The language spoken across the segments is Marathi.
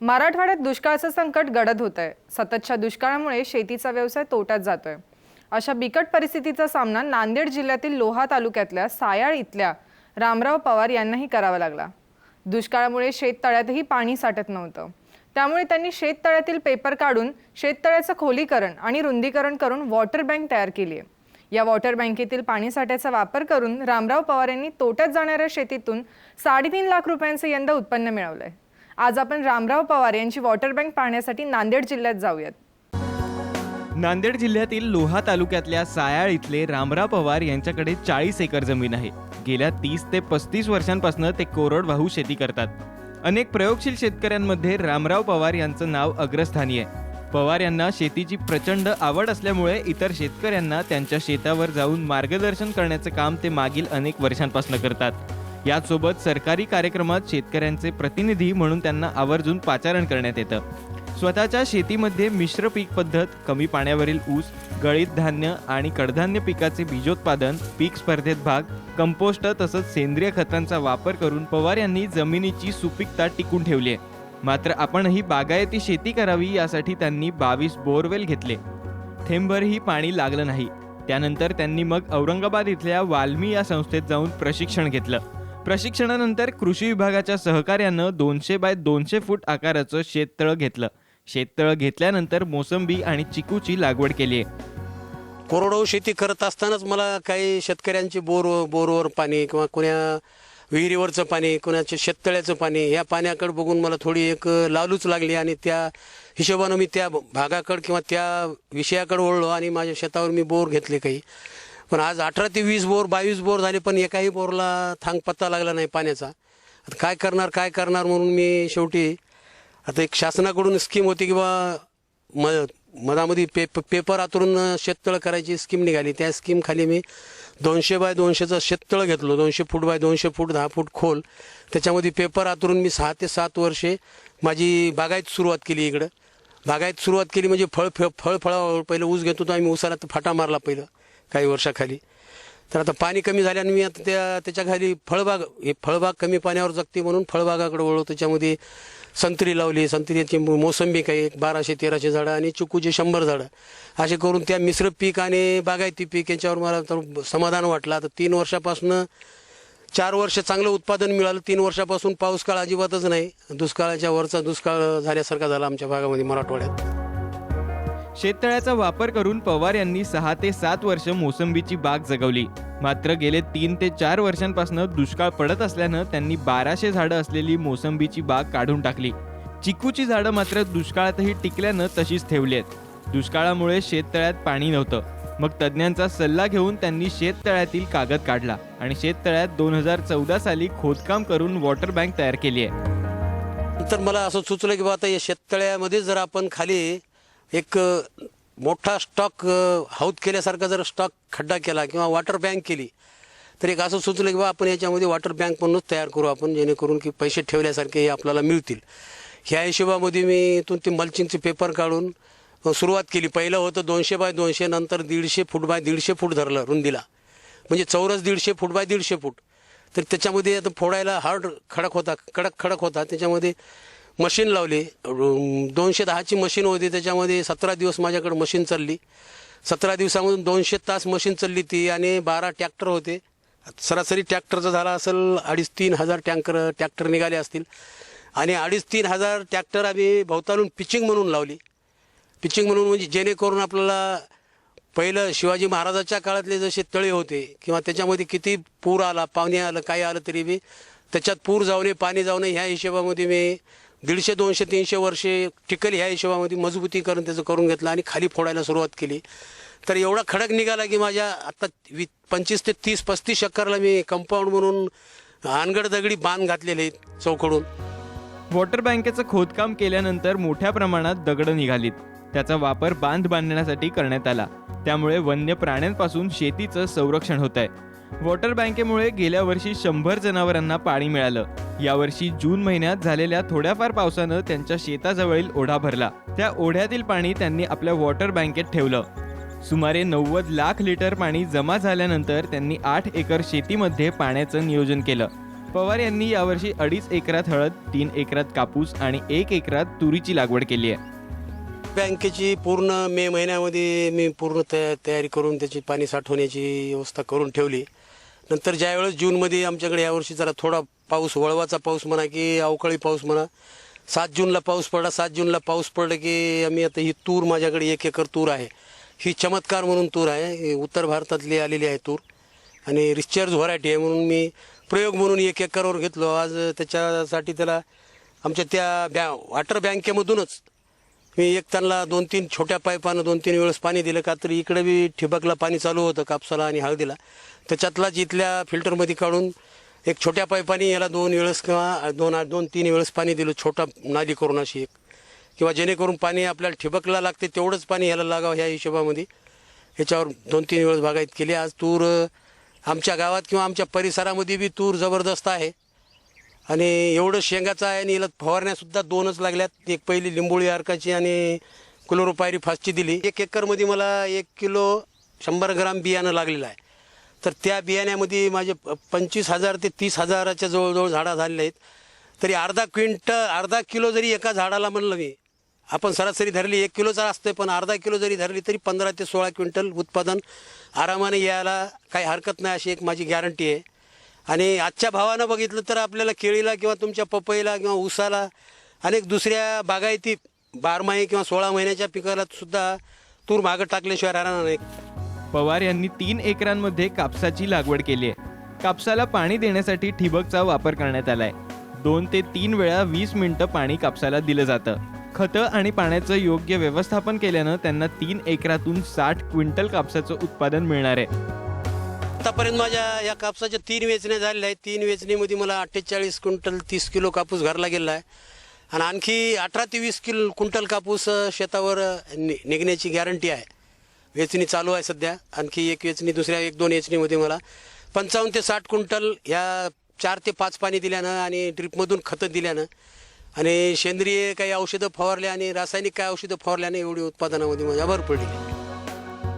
मराठवाड्यात दुष्काळाचं संकट गडद होत आहे। सततच्या दुष्काळामुळे शेतीचा व्यवसाय तोट्यात जातोय। अशा बिकट परिस्थितीचा सामना नांदेड जिल्ह्यातील लोहा तालुक्यातल्या सायाळ इथल्या रामराव पवार यांनाही करावा लागला। दुष्काळामुळे शेततळ्यातही पाणी साठत नव्हतं, त्यामुळे त्यांनी शेततळ्यातील पेपर काढून शेततळ्याचं खोलीकरण आणि रुंदीकरण करून वॉटर बँक तयार केली आहे। या वॉटर बँकेतील पाणी साठ्याचा वापर करून रामराव पवार यांनी तोट्यात जाणाऱ्या शेतीतून 3.5 लाख रुपयांचे यंदा उत्पन्न मिळवलंय। आज आपण रामराव पवार यांची वॉटर बँक पाहण्यासाठी नांदेड जिल्ह्यात जाऊयात। नांदेड जिल्ह्यातील लोहा तालुक्यातल्या सायाळ इथले रामराव पवार यांच्याकडे 40 एकर जमीन आहे। गेल्या 30 ते 35 वर्षांपासून ते कोरडवाहू शेती करतात। अनेक प्रयोगशील शेतकऱ्यांमध्ये रामराव पवार यांचं नाव अग्रस्थानी आहे। पवार यांना शेतीची प्रचंड आवड असल्यामुळे इतर शेतकऱ्यांना त्यांच्या शेतावर जाऊन मार्गदर्शन करण्याचे काम ते मागील अनेक वर्षांपासून करतात। यासोबत सरकारी कार्यक्रमात शेतकऱ्यांचे प्रतिनिधी म्हणून त्यांना आवर्जून पाचारण करण्यात येतं। स्वतःच्या शेतीमध्ये मिश्र पीक पद्धत, कमी पाण्यावरील ऊस, गळीत धान्य आणि कडधान्य पिकाचे बीजोत्पादन, पीक स्पर्धेत भाग, कंपोस्ट तसंच सेंद्रिय खतांचा वापर करून पवार यांनी जमिनीची सुपीकता टिकून ठेवली आहे। मात्र आपणही बागायती शेती करावी यासाठी त्यांनी 22 बोरवेल घेतले। थेंबभरही पाणी लागलं नाही। त्यानंतर त्यांनी मग औरंगाबाद इथल्या वाल्मी या संस्थेत जाऊन प्रशिक्षण घेतलं। प्रशिक्षणानंतर कृषी विभागाच्या सहकार्यानं 200 बाय 200 फूट आकाराचं शेततळं घेतलं। शेततळं घेतल्यानंतर मोसंबी आणि चिकूची लागवड केली आहे। कोरडवाहू शेती करत असतानाच मला काही शेतकऱ्यांची बोरवर पाणी किंवा कोण्या विहिरीवरचं पाणी, कोणाच्या शेततळ्याचं पाणी, या पाण्याकडे बघून मला थोडी एक लालूच लागली आणि त्या हिशोबानं मी त्या भागाकडे किंवा त्या विषयाकडे वळलो आणि माझ्या शेतावर मी बोर घेतले काही। पण आज 18 ते 20 बोर, 22 बोर झाले, पण एकाही बोरला थांग पत्ता लागला नाही पाण्याचा। आता काय करणार म्हणून मी शेवटी आता एक शासनाकडून स्कीम होती की बा मधामध्ये पेपर आतरून शेततळं करायची स्कीम निघाली। त्या स्कीम खाली मी 200 बाय 200चं शेततळं घेतलं। 200 फूट बाय 200 फूट, 10 फूट खोल। त्याच्यामध्ये पेपर आतरून मी 6 ते 7 वर्षे माझी बागायत सुरुवात केली। इकडं बागायत सुरुवात केली म्हणजे फळावर पहिलं ऊस घेत होतो आम्ही। ऊसाला तर फाटा मारला पहिलं काही वर्षाखाली। तर आता पाणी कमी झाल्याने मी आता त्याच्या खाली फळबाग कमी पाण्यावर जगते म्हणून फळबागाकडे वळलो। त्याच्यामध्ये संत्री लावली, संत्रीची मोसंबी काही 1200-1300 झाडं आणि चिकूची 100 झाडं, असे करून त्या मिश्र पीक आणि बागायती पीक याच्यावर मला तर समाधान वाटलं। आता 3 वर्षापासून 4 वर्ष चांगलं उत्पादन मिळालं। 3 वर्षापासून पाऊस काळ अजिबातच नाही। दुष्काळाच्या वरचा दुष्काळ झाल्यासारखा झाला आमच्या भागामध्ये, मराठवाड्यात। शेततळ्याचा वापर करून पवार यांनी 6 ते 7 वर्ष मोसंबीची बाग जगवली। मात्र गेले 3 ते 4 वर्षांपासून दुष्काळ पडत असल्यानं त्यांनी 1200 झाडं असलेली मोसंबीची बाग काढून टाकली। चिकूची झाडं मात्र दुष्काळातही टिकल्यानं तशीच ठेवली आहेत। दुष्काळामुळे शेततळ्यात पाणी नव्हतं। मग तज्ज्ञांचा सल्ला घेऊन त्यांनी शेततळ्यातील कागद काढला आणि शेततळ्यात 2014 साली खोदकाम करून वॉटर बँक तयार केली आहे। नंतर मला असं सुचलं की आता या शेततळ्यामध्ये जर आपण खाली एक मोठा स्टॉक हौद केल्यासारखा जर स्टॉक खड्डा केला किंवा वॉटर बँक केली तर एक असं सुचलं की आपण याच्यामध्ये वॉटर बँक म्हणूनच तयार करू आपण, जेणेकरून की पैसे ठेवल्यासारखे आपल्याला मिळतील। ह्या हिशोबामध्ये मी इथून ते मल्चिंगचे पेपर काढून सुरुवात केली। पहिलं होतं 200 बाय 200, नंतर 150 फूट बाय 150 फूट धरलं रुंदीला, म्हणजे चौरस 150 फूट बाय 150 फूट। तर त्याच्यामध्ये आता फोडायला कडक खडक होता। त्याच्यामध्ये मशीन लावली, 210ची मशीन होती। त्याच्यामध्ये 17 दिवस माझ्याकडे मशीन चालली। 17 दिवसामधून 200 तास मशीन चालली ती आणि 12 ट्रॅक्टर होते। सरासरी ट्रॅक्टरचा झाला असेल 2,500-3,000 हजार ट्रॅक्टर निघाले असतील आणि 2,500-3,000 हजार ट्रॅक्टर आम्ही भोवतालून पिचिंग म्हणून लावली। पिचिंग म्हणून म्हणजे जेणेकरून आपल्याला पहिलं शिवाजी महाराजाच्या काळातले जसे तळे होते किंवा त्याच्यामध्ये किती पूर आला, पाणी आलं, काही आलं तरी बी त्याच्यात पूर जाऊ नये, पाणी जाऊ नये, ह्या हिशोबामध्ये मी 150, 200, 300 वर्षे टिकल ह्या हिशोबामध्ये मजबूतीकरण त्याचं करून घेतलं आणि खाली फोडायला सुरुवात केली। तर एवढा खडक निघाला की माझ्या आता 25 ते 30-35 एकरला मी कंपाऊंड म्हणून अनगड दगडी बांध घातलेले आहेत चौकडून। वॉटर बँकेचं खोदकाम केल्यानंतर मोठ्या प्रमाणात दगडं निघालीत। त्याचा वापर बांध बांधण्यासाठी करण्यात आला। त्यामुळे वन्य प्राण्यांपासून शेतीचं संरक्षण होत आहे। वॉटर बँकेमुळे गेल्या वर्षी 100 जनावरांना पाणी मिळालं। यावर्षी जून महिन्यात झालेल्या थोड्याफार पावसानं त्यांच्या शेताजवळील ओढा भरला। त्या ओढ्यातील पाणी त्यांनी आपल्या वॉटर बँकेत ठेवलं। सुमारे 90 लाख लिटर पाणी जमा झाल्यानंतर त्यांनी 8 एकर शेतीमध्ये पाण्याचं नियोजन केलं। पवार यांनी यावर्षी 2.5 एकरात हळद, 3 एकरात कापूस आणि 1 एकरात तुरीची लागवड केली आहे. बँकेची पूर्ण मे महिन्यामध्ये मी पूर्ण तयारी करून त्याची पाणी साठवण्याची व्यवस्था करून ठेवली. नंतर ज्यावेळेस जूनमध्ये आमच्याकडे यावर्षी जरा थोडा पाऊस, वळवाचा पाऊस म्हणा की अवकाळी पाऊस म्हणा, 7 जूनला पाऊस पडला. 7 जूनला पाऊस पडला की आम्ही आता ही तूर, माझ्याकडे 1 एकर तूर आहे. ही चमत्कार म्हणून तूर आहे, ही उत्तर भारतातली आलेली आहे तूर आणि रिचार्ज व्हरायटी आहे म्हणून मी प्रयोग म्हणून 1 एकरवर घेतलो. आज त्याच्यासाठी त्याला आमच्या त्या वॉटर बँकेमधूनच मी त्यांना 2-3 छोट्या पाईपानं 2-3 वेळेस पाणी दिलं. का तर इकडे बी ठिबकला पाणी चालू होतं कापसाला आणि हळदीला, त्याच्यातलाच इथल्या फिल्टरमध्ये काढून एक छोट्या पाईपाने याला 2 वेळेस किंवा 2-3 वेळेस पाणी दिलं, छोटा नाली करून अशी एक, किंवा जेणेकरून पाणी आपल्याला ठिबकला लागते तेवढंच पाणी ह्याला लागावं ह्या हिशोबामध्ये ह्याच्यावर 2-3 वेळेस बागायत केली. आज तूर आमच्या गावात किंवा आमच्या परिसरामध्ये बी तूर जबरदस्त आहे आणि एवढं शेंगाचं आहे आणि याला फवारण्यासुद्धा 2च लागल्यात. एक पहिली लिंबोळी अर्काची आणि क्लोरोपायरीफॉसची दिली. 1 एकरमध्ये मला 1 किलो 100 ग्राम बियाणं लागलेलं आहे. तर त्या बियाण्यामध्ये माझे 25,000 ते 30,000च्या जवळजवळ झाडं झालेले आहेत. तरी अर्धा किलो जरी एका झाडाला म्हणलं मी, आपण सरासरी धरली 1 किलोचा असतं, पण अर्धा किलो जरी धरली तरी 15 ते 16 क्विंटल उत्पादन आरामाने यायला काही हरकत नाही, अशी एक माझी गॅरंटी आहे. आणि आजच्या भावानं बघितलं तर आपल्याला केळीला किंवा तुमच्या पपईला किंवा ऊसाला अनेक दुसऱ्या बागायती 12 किंवा 16 महिन्याच्या पिकाला सुद्धा तूर मागं टाकल्याशिवाय राहणार नाही. पवार यांनी 3 एकरांमध्ये कापसाची लागवड केली आहे. कापसाला पाणी देण्यासाठी ठिबकचा वापर करण्यात आलाय. 2 ते 3 वेळा 20 मिनिटं पाणी कापसाला दिलं जातं. खतं आणि पाण्याचं योग्य व्यवस्थापन केल्यानं त्यांना 3 एकरातून 60 क्विंटल कापसाचं उत्पादन मिळणार आहे. आतापर्यंत माझ्या या कापसाच्या 3 वेचण्या झालेल्या आहेत. 3 वेचणीमध्ये मला 48 क्विंटल 30 किलो कापूस घरला गेला आहे आणि आणखी 18 ते 20 क्विंटल कापूस शेतावर निघण्याची गॅरंटी आहे. वेचणी चालू आहे सध्या. आणखी एक वेचणी, दुसऱ्या 1-2 वेचणीमध्ये मला 55 ते 60 क्विंटल ह्या 4 ते 5 पाणी दिल्यानं आणि ड्रिपमधून खतं दिल्यानं आणि सेंद्रिय काही औषधं फवारल्या आणि रासायनिक काही औषधं फवारल्याने एवढी उत्पादनामध्ये माझ्या भर पडली.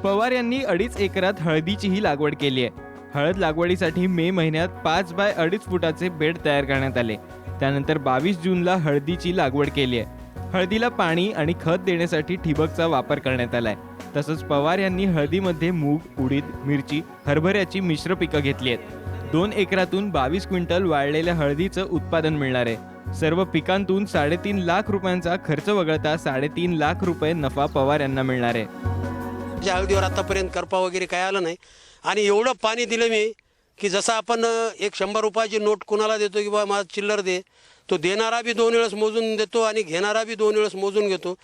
पवार यांनी 2.5 एकरात हळदीचीही लागवड केली आहे. हळद लागवडीसाठी मे महिन्यात 5 बाय 2.5 फुटाचे बेड तयार करण्यात आले. त्यानंतर 22 जूनला हळदीची लागवड केली आहे. हळदीला पाणी आणि खत देण्यासाठी ठिबकचा वापर करण्यात आलाय. तसंच पवार यांनी हळदीमध्ये मूग, उडीद, मिरची, हरभऱ्याची मिश्र पिकं घेतली आहेत. 2 एकरातून 22 क्विंटल वाळलेल्या हळदीचं उत्पादन मिळणार आहे. सर्व पिकांतून 3.5 लाख रुपयांचा खर्च वगळता 3.5 लाख रुपये नफा पवार यांना मिळणार आहे. ज्या हळदीवर आतापर्यंत करपा वगैरे काय आलं नाही आणि एवढं पाणी दिलं मी की जसं आपण एक 100 रुपयाची नोट कोणाला देतो की बा माझा चिल्लर दे, तो देणारा बी 2 वेळेस मोजून देतो आणि घेणारा बी 2 वेळेस मोजून घेतो.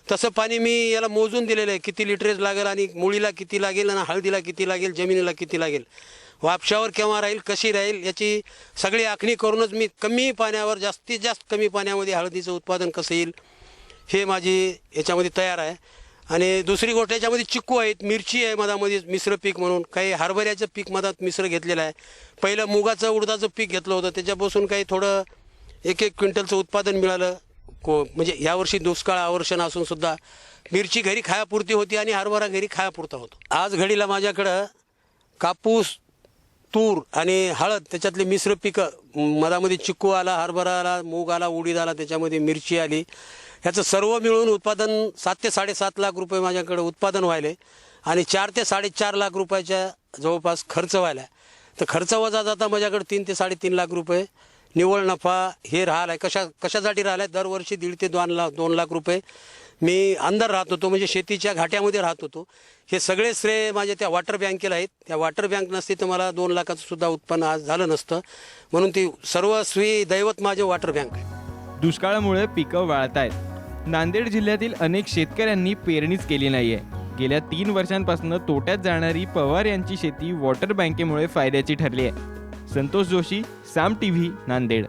तसं पाणी मी याला मोजून दिलेलं आहे, किती लिटरेज लागेल आणि मुळीला किती लागेल आणि हळदीला किती लागेल, जमिनीला किती लागेल, वापशावर केव्हा राहील, कशी राहील, याची सगळी आखणी करूनच मी कमी पाण्यावर जास्तीत जास्त कमी पाण्यामध्ये हळदीचं उत्पादन कसं येईल हे माझी याच्यामध्ये तयार आहे. आणि दुसरी गोष्ट याच्यामध्ये चिक्कू आहेत, मिरची आहे मधामध्ये मिश्र पीक म्हणून, काही हरभऱ्याचं पीक मधात मिश्र घेतलेलं आहे. पहिलं मुगाचं उडदाचं पीक घेतलं होतं, त्याच्यापासून काही थोडं 1-1 क्विंटलचं उत्पादन मिळालं. म्हणजे यावर्षी दुष्काळ आवर्षण असून सुद्धा मिरची घरी खायापुरती होती आणि हरभरा घरी खायापुरता होतो. आज घडीला माझ्याकडं कापूस, तूर आणि हळद त्याच्यातले मिश्र पिकं, मधामध्ये चिक्कू आला, हरभरा आला, मूग आला, उडीद आला, त्याच्यामध्ये मिरची आली, ह्याचं सर्व मिळून उत्पादन 7 ते 7.5 लाख रुपये माझ्याकडे उत्पादन व्हायले आणि 4 ते 4.5 लाख रुपयाच्या जवळपास खर्च व्हायला. तर खर्च वजा जाता माझ्याकडे 3 ते 3.5 लाख रुपये निव्वळ नफा हे राहिला आहे. कशासाठी राहिला आहे? दरवर्षी 1.5 ते 2 लाख रुपये मी अंदर राहत होतो, म्हणजे शेतीच्या घाट्यामध्ये राहत होतो. हे सगळे श्रेय माझ्या त्या वॉटर बँकेला आहेत. त्या वॉटर बँक नसते तर मला 2 लाखाचं सुद्धा उत्पन्न आज झालं नसतं. म्हणून ती सर्वस्वी दैवत माझे वॉटर बँक आहे. दुष्काळामुळे पिकं वाळतायत. नांदेड जिल्ह्यातील अनेक शेतकऱ्यांनी पेरणीच केली नाहीये. गेल्या 3 वर्षांपासून तोट्यात जाणारी पवार यांची शेती वॉटर बँकेमुळे फायद्याची ठरली आहे. संतोष जोशी, साम टीव्ही, नांदेड.